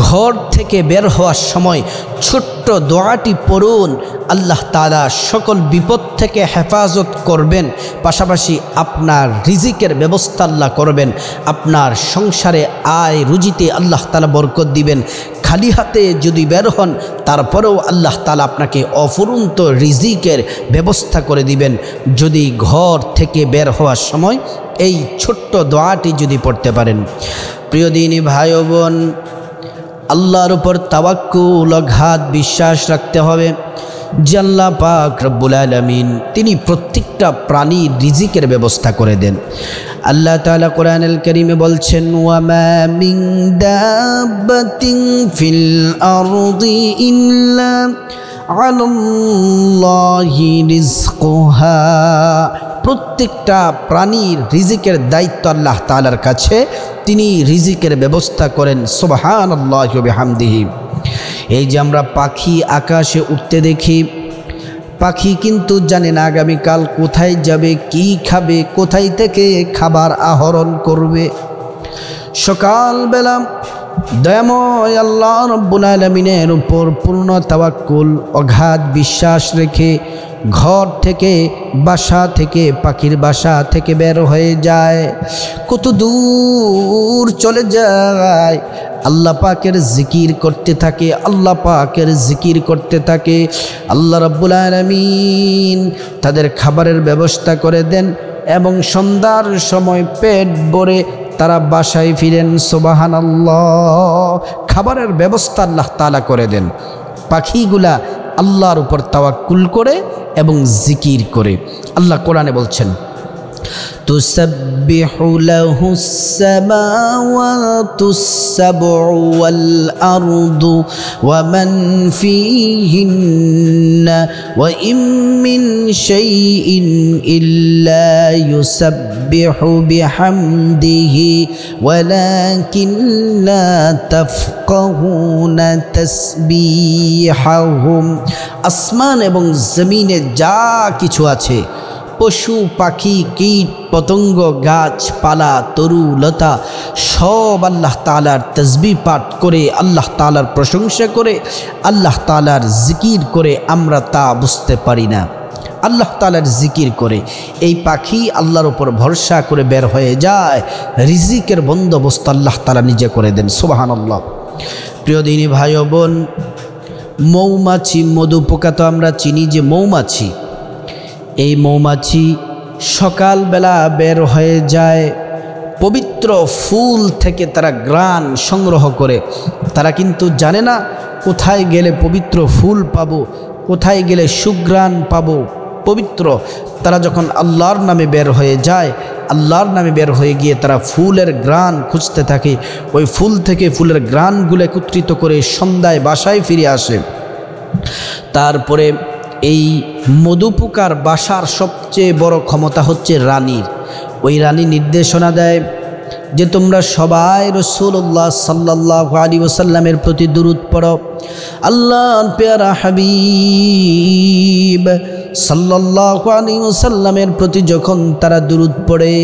ঘর থেকে বের হওয়ার সময় ছোট্ট দোয়াটি পড়ুন, আল্লাহ তাআলা সকল বিপদ থেকে হেফাজত করবেন, পাশাপাশি আপনার রিজিকের ব্যবস্থা আল্লাহ করবেন, আপনার সংসারে আয় রুজিতে আল্লাহ তাআলা বরকত দিবেন। খালি হাতে যদি বের হন তারপরেও আল্লাহ তাআলা আপনাকে অফুরন্ত রিজিকের ব্যবস্থা করে দিবেন, যদি ঘর থেকে বের হওয়ার সময় এই ছোট্ট দোয়াটি যদি পড়তে পারেন। প্রিয় দিনী ভাই ও বোন, আল্লাহর উপর তাওয়াক্কুল অগাধ বিশ্বাস রাখতে হবে যে আল্লাহ পাক রব্বুল আলামিন তিনি প্রত্যেকটা প্রাণীর রিজিকের ব্যবস্থা করে দেন। আল্লাহ তাআলা কোরআনুল কারীমে বলছেন, ওয়ামা মিন দাব্বাতিন ফিল আরদি ইল্লা আলাল্লাহি রিজকুহা। প্রত্যেকটা প্রাণীর রিজিকের দায়িত্ব আল্লাহ তাআলার কাছে, তিনি রিজিকের ব্যবস্থা করেন। সুবহানাল্লাহি ওয়া বিহামদিহি। এই যে আমরা পাখি আকাশে উঠতে দেখি, পাখি কিন্তু জানে না আগামীকাল কোথায় যাবে, কি খাবে, কোথায় থেকে খাবার আহরণ করবে। সকালবেলা দয়াময় আল্লাহ রব্বুল আলামিনের উপর পূর্ণ তাওয়াক্কুল অগাধ বিশ্বাস রেখে ঘর থেকে বাসা থেকে পাখির বাসা থেকে বের হয়ে যায়, কত দূর চলে যায়, আল্লাহ পাকের জিকির করতে থাকে, আল্লাহ পাকের জিকির করতে থাকে। আল্লাহ রাব্বুল আলামিন তাদের খাবারের ব্যবস্থা করে দেন এবং সন্ধ্যার সময় পেট ভরে তারা বাসায় ফিরেন। সুবহানাল্লাহ। খাবারের ব্যবস্থা আল্লাহ তাআলা করে দেন। পাখিগুলা আল্লাহর উপর তাওয়াক্কুল করে এবং জিকির করে। আল্লাহ কোরআনে বলছেন, তুসাব্বিহু লাহুস সামাওয়াতুস সাবউ ওয়াল আরদু ওয়া মান ফীহিন্না ওয়া ইম মিন শাইইন ইল্লা ইউসাব্বিহু বিহামদিহি ওয়ালাকিন লা তাফকাহুনা তাসবিহাহুম। আসমান এবং জমিনে যা কিছু আছে, পশু পাখি কীট পতঙ্গ গাছপালা তরু লতা, সব আল্লাহ তাআলার তাসবিহ পাঠ করে, আল্লাহ তাআলার প্রশংসা করে, আল্লাহ তাআলার জিকির করে আমরা তা বুঝতে পারি না। আল্লাহ তাআলার জিকির করে এই পাখি আল্লাহর উপর ভরসা করে বের হয়ে যায়, রিজিকের বন্দোবস্ত আল্লাহ তাআলা নিজে করে দেন। সুবহানাল্লাহ। প্রিয় দিনী ভাই ও বোন, মৌমাছি, মধু পোকা তো আমরা চিনি যে মৌমাছি, এই মৌমাছি সকালবেলা বের হয়ে যায়, পবিত্র ফুল থেকে তারা ঘ্রাণ সংগ্রহ করে। তারা কিন্তু জানে না কোথায় গেলে পবিত্র ফুল পাবো, কোথায় গেলে সুঘ্রাণ পাবো পবিত্র। তারা যখন আল্লাহর নামে বের হয়ে যায়, আল্লাহর নামে বের হয়ে গিয়ে তারা ফুলের ঘ্রাণ খুঁজতে থাকে, ওই ফুল থেকে ফুলের ঘ্রাণগুলো একত্রিত করে সন্ধ্যায় বাসায় ফিরে আসে। তারপরে এই মধুপোকার বাসার সবচেয়ে বড় ক্ষমতা হচ্ছে রানীর। ওই রানী নির্দেশনা দেয় যে তোমরা সবাই রাসূলুল্লাহ সাল্লাল্লাহু আলাইহি ওয়াসাল্লামের প্রতি দুরূদ পড়ো। আল্লাহর পেয়ারা হাবিব সাল্লাল্লাহু আলাইহি ওয়াসাল্লামের প্রতি যখন তারা দুরূদ পড়ে,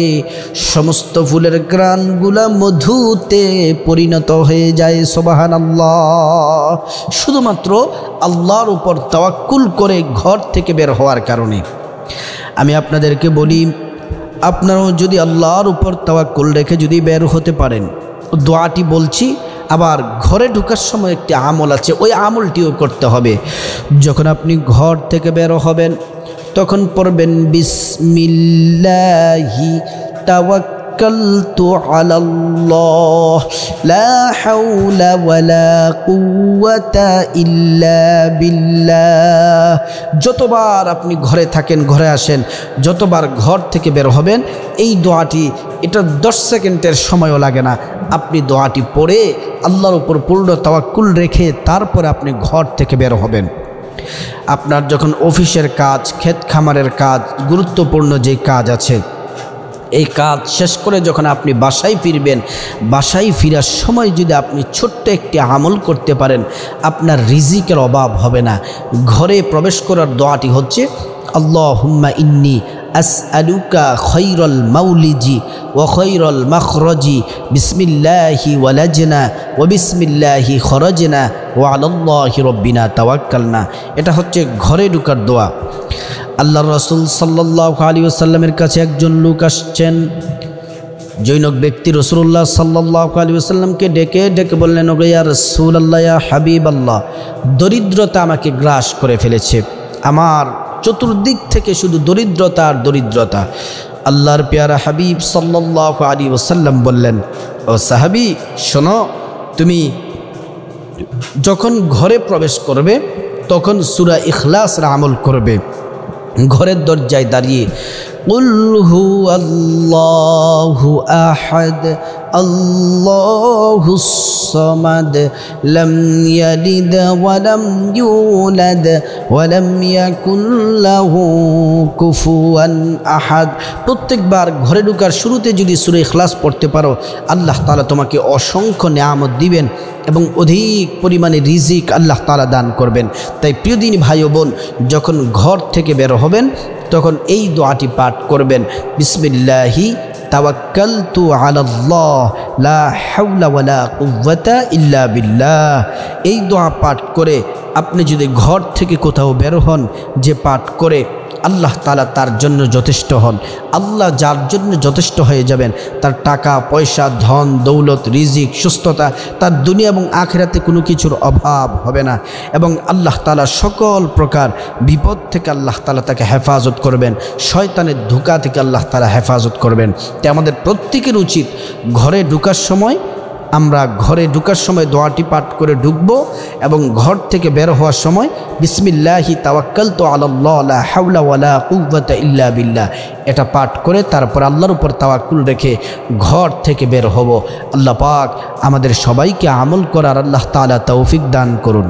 সমস্ত ফুলের ঘ্রাণগুলা মধুতে পরিণত হয়ে যায়। সুবহানাল্লাহ। শুধুমাত্র আল্লাহর উপর তাওয়াক্কুল করে ঘর থেকে বের হওয়ার কারণে। আমি আপনাদেরকে বলি, আপনারাও যদি আল্লাহর উপর তাওয়াক্কুল রেখে যদি বের হতে পারেন, দোয়াটি বলছি, আবার ঘরে ঢোকার সময় একটি আমল আছে, ওই আমলটিও করতে হবে। যখন আপনি ঘর থেকে বের হবেন তখন পড়বেন, বিসমিল্লাহি তাওয়াক্কালতু আলাল্লাহ লা হাওলা ওয়ালা কুওয়াতা ইল্লা বিল্লাহ। যতবার আপনি ঘরে থাকেন, ঘরে আসেন, যতবার ঘর থেকে বের হবেন, এই দোয়াটি, এটা 10 সেকেন্ডের সময়ও লাগে না, আপনি দোয়াটি পড়ে আল্লাহর উপর পূর্ণ তাওয়াক্কুল রেখে তারপরে আপনি ঘর থেকে বের হবেন। আপনার যখন অফিসের কাজ, ক্ষেত খামারের কাজ, গুরুত্বপূর্ণ যে কাজ আছে, এই কাজ শেষ করে যখন আপনি বাসায় ফিরবেন, বাসায় ফেরার সময় যদি আপনি ছোট্ট একটি আমল করতে পারেন, আপনার রিজিকের অভাব হবে না। ঘরে প্রবেশ করার দোয়াটি হচ্ছে, আল্লাহুম্মা ইন্নী আসআলুকা খৈরল মাউলিজি ওয়া খৈরল মখরজি বিসমিল্লাহি ওয়ালাজনা ওয়া বিসমিল্লাহি খরজনা ওয়া আলাল্লাহি রব্বিনা তাওয়াক্কালনা। এটা হচ্ছে ঘরে ঢোকার দোয়া। আল্লাহর রাসূল সাল্লাল্লাহু আলাইহি ওয়াসাল্লামের কাছে একজন লোক আসছেন। জৈনক ব্যক্তি রাসূলুল্লাহ সাল্লাল্লাহু আলাইহি ওয়াসাল্লামকে ডেকে ডেকে বললেন, ওগো ইয়া রাসূলুল্লাহ, ইয়া হাবিবাল্লাহ, দরিদ্রতা আমাকে গ্রাস করে ফেলেছে, আমার চতুর্দিক থেকে শুধু দরিদ্রতা আর দরিদ্রতা। আল্লাহর পেয়ারা হাবিব সাল্লাল্লাহু আলাইহি ওয়াসাল্লাম বললেন, ও সাহাবী শোনো, তুমি যখন ঘরে প্রবেশ করবে তখন সূরা ইখলাসের আমল করবে। ঘরের দরজায় দাঁড়িয়ে কুল হুয়াল্লাহু আহাদ আল্লাহুস সামাদ লাম ইয়ালিদ ওয়া লাম ইউলাদ ওয়া লাম ইয়াকুল লাহু কুফুয়ান আহাদ। প্রত্যেকবার ঘরে ঢোকার শুরুতে যদি সূরা ইখলাস পড়তে পারো, আল্লাহ তাআলা তোমাকে অসংখ্য নিয়ামত দিবেন এবং অধিক পরিমাণে রিজিক আল্লাহ তাআলা দান করবেন। তাই প্রিয় দিনী ভাই ও বোন, যখন ঘর থেকে বের হবেন তখন এই দোয়াটি পাঠ করবেন, বিসমিল্লাহি তাওয়াক্কালতু আলাল্লাহ লা হাওলা ওয়ালা কুওয়াতা ইল্লা বিল্লাহ। এই দোয়া পাঠ করে আপনি যদি ঘর থেকে কোথাও বের হন, যে পাঠ করে আল্লাহ তাআলা তার জন্য যথেষ্ট হন। আল্লাহ যার জন্য যথেষ্ট হয়ে যাবেন, তার টাকা পয়সা, ধন দৌলত, রিজিক, সুস্থতা, তার দুনিয়া এবং আখিরাতে কোনো কিছুর অভাব হবে না। এবং আল্লাহ তাআলা সকল প্রকার বিপদ থেকে আল্লাহ তাআলা তাকে হেফাজত করবেন, শয়তানের ধোঁকা থেকে আল্লাহ তাআলা হেফাজত করবেন। তাই আমাদের প্রত্যেকের উচিত ঘরে ঢোকার সময় দোয়াটি পাঠ করে ঢুকবো এবং ঘর থেকে বের হওয়ার সময় বিসমিল্লাহি তাওয়াক্কালতু আলাল্লাহ লা হাওলা ওয়ালা কুওয়াতা ইল্লা বিল্লাহ এটা পাঠ করে তারপর আল্লাহর উপর তাওয়াক্কুল রেখে ঘর থেকে বের হব। আল্লাহ পাক আমাদের সবাইকে আমল করার আল্লাহ তাআলা তৌফিক দান করুন।